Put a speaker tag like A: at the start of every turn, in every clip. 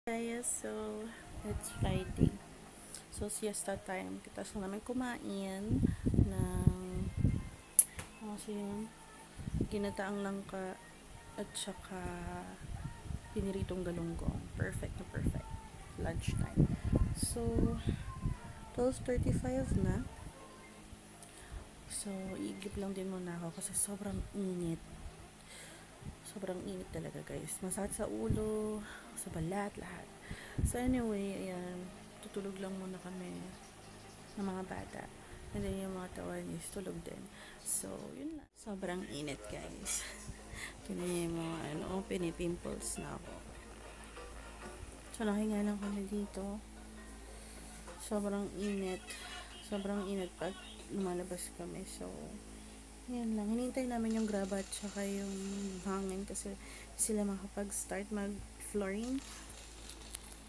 A: Guys, so it's Friday. So siesta time. Kita lang namin kumain ng kasi yun, ginataang langka at saka piniritong galunggong. Perfect na perfect. Lunchtime. So 12:35 na. So iigib lang din muna ako kasi sobrang init. Sobrang init talaga guys. Masakit sa ulo, sa balat, lahat. So anyway, ayan, tutulog lang muna kami ng mga bata. And then yung mga tawan is tulog din. So, yun lang. Sobrang init guys. Tingnan yung mga pinipimples na ako. So, nakahinga lang kami dito. Sobrang init. Sobrang init pag lumalabas kami. So, yan lang. Hinintay namin yung graba at saka yung hangin kasi sila makapag-start mag-flooring.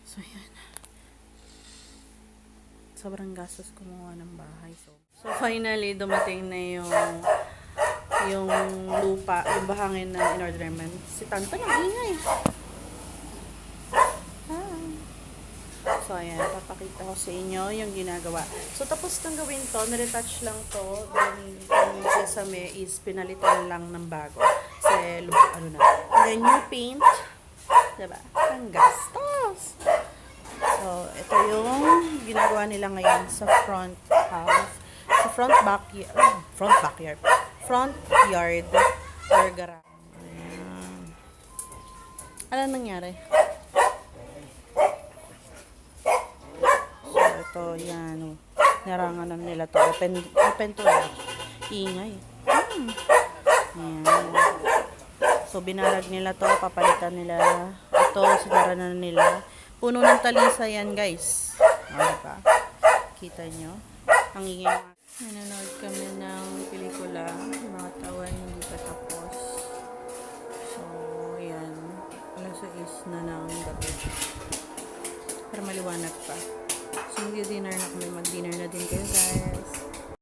A: So, yan. Sobrang gastos kumuha ng bahay. So finally, dumating na yung lupa, yung bahangin na in-order namin. Si Tantan, ang ingay. Hi. So, ayan. Papakita ko sa inyo yung ginagawa. So, tapos nang gawin to, niretouch lang to. Then, yung sesame is pinalitan lang ng bago. Kasi, ano na. And then, new paint. Diba? Ang gastos. So, ito yung ginagawa nila ngayon sa front house. Sa front yard or garage. Ano nangyari? So, ito, yan. Naranganan nila to. Open to. Ingay. Yan. So, binarag nila to. Papalitan nila. Ito, sinaranan nila. Puno ng talisa yan, guys. O, diba? Kita nyo? Ang ingay. Nanonood kami ng pelikula. Yung mga tawan hindi pa tapos. So, yan. Alas 6 na ng gabi. Para maliwanag pa. So, mag-dinner na kami. Mag-dinner na din kayo, guys.